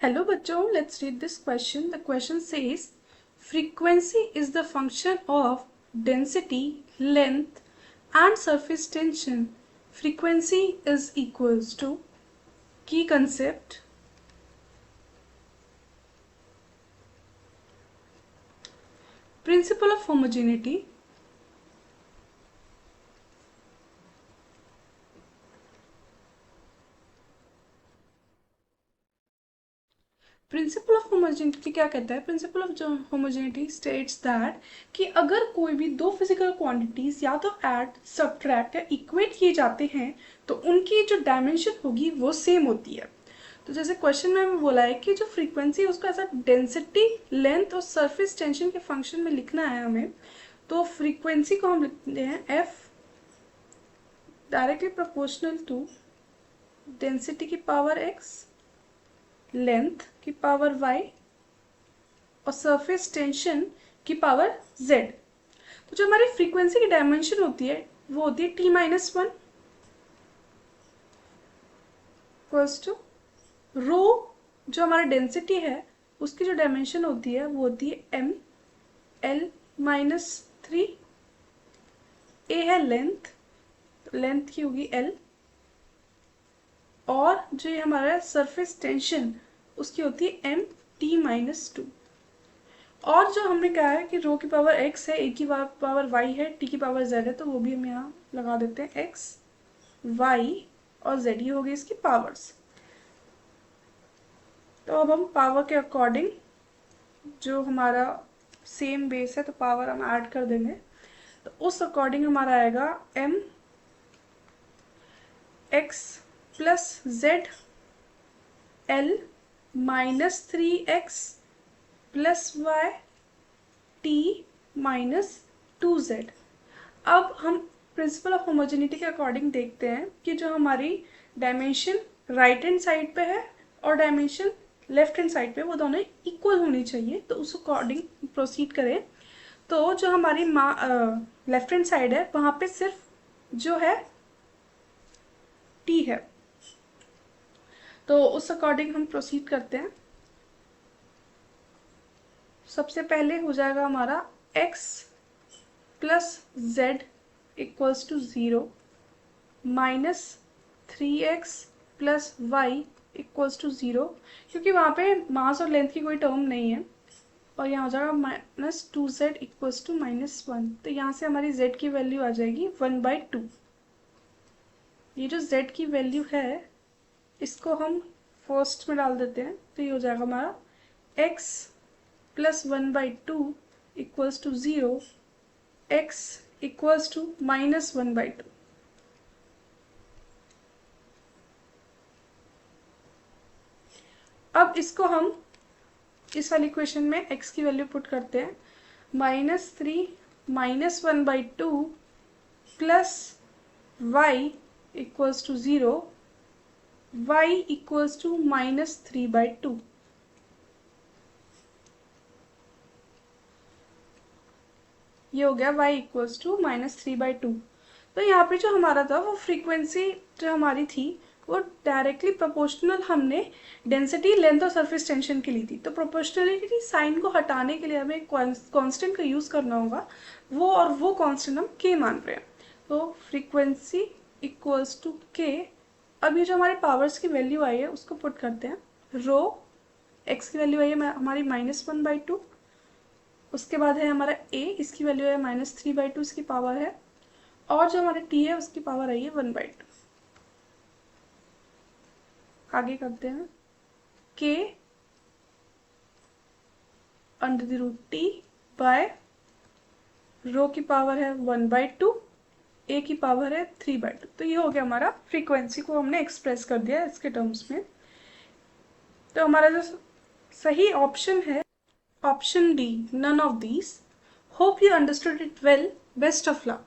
Hello बच्चों, let's read this question. The question says frequency is the function of density, length and surface tension. Frequency is equals to key concept, principle of homogeneity, principle of homogeneity क्या कहता है? Principle of homogeneity states that कि अगर कोई भी दो physical quantities या तो ऐड, सब्ट्रैक्ट या इक्वेट किए जाते हैं तो उनकी जो डायमेंशन होगी वो सेम होती है। तो जैसे क्वेश्चन में बोला है कि जो फ्रीक्वेंसी है उसको ऐसा डेंसिटी, लेंथ और सरफेस टेंशन के फंक्शन में लिखना है हमें। तो फ्रीक्वेंसी को हम लिखते हैं F directly proportional to density की पावर एक्स, लेंथ की पावर y और सरफेस टेंशन की पावर z। तो जो हमारी फ्रीक्वेंसी की डायमेंशन होती है वो होती है t-1 इक्वल्स टू रो। जो हमारा डेंसिटी है उसकी जो डायमेंशन होती है वो होती है m l-3। a है लेंथ, लेंथ की होगी l, और जो ये हमारा सरफेस टेंशन उसकी होती है m t-2। और जो हमने कहा है कि रो की पावर x है, a की पावर y है, t की पावर z है, तो वो भी हम यहाँ लगा देते हैं x, y और z, ये हो गई इसकी पावर्स। तो अब हम पावर के अकॉर्डिंग जो हमारा सेम बेस है तो पावर हम ऐड कर देंगे। तो उस अकॉर्डिंग हमारा आएगा m x plus z l -3x plus y t -2z। अब हम प्रिंसिपल ऑफ होमोजेनिटी के अकॉर्डिंग देखते हैं कि जो हमारी डायमेंशन राइट हैंड साइड पे है और डायमेंशन लेफ्ट हैंड साइड पे वो दोनों इक्वल होनी चाहिए। तो उस अकॉर्डिंग प्रोसीड करें। तो जो हमारी लेफ्ट हैंड साइड है वहाँ पे सिर्फ जो है t है, तो उस अकॉर्डिंग हम प्रोसीड करते हैं। सबसे पहले हो जाएगा हमारा x plus z equals to 0 -3x plus y equals to 0, क्योंकि वहाँ पे मास और लेंथ की कोई टर्म नहीं है। और यहाँ हो जाएगा -2z इक्वल्स टू -1। तो यहाँ से हमारी z की वैल्यू आ जाएगी 1/2। ये जो z की वैल्यू है इसको हम फर्स्ट में डाल देते हैं। तो ये हो जाएगा हमारा x plus 1/2 equals to 0, x equals to -1/2। अब इसको हम इस वाली इक्वेशन में x की वैल्यू पुट करते हैं। -3 -1/2 plus y equals to 0, y equals to -3/2। ये हो गया y इक्वल्स टू -3/2। तो यहाँ पे जो हमारा था वो फ्रीक्वेंसी जो हमारी थी वो डायरेक्टली प्रोपोर्शनल हमने डेंसिटी, लेंथ और सरफेस टेंशन की ली थी। तो प्रोपोर्शनलिटी साइन को हटाने के लिए हमें कांस्टेंट का यूज़ करना होगा, वो कांस्टेंट हम k मान रहे हैं। तो फ्रीक्वेंसी इक्वल्स टू k। अब ये जो हमारे पावर्स की वैल्यू आई है उसको पुट करते हैं। रो x की वैल्यू आई है हमारी -1/2, उसके बाद है हमारा a, इसकी वैल्यू है -3/2, इसकी पावर है, और जो हमारे t है उसकी पावर आई है 1/2। आगे करते हैं k √t बाय रो की पावर है 1/2, a की पावर है 3/2। तो ये हो गया हमारा फ्रीक्वेंसी को हमने एक्सप्रेस कर दिया इसके टर्म्स में। तो हमारा जो सही ऑप्शन है option D, none of these. Hope you understood it well. Best of luck.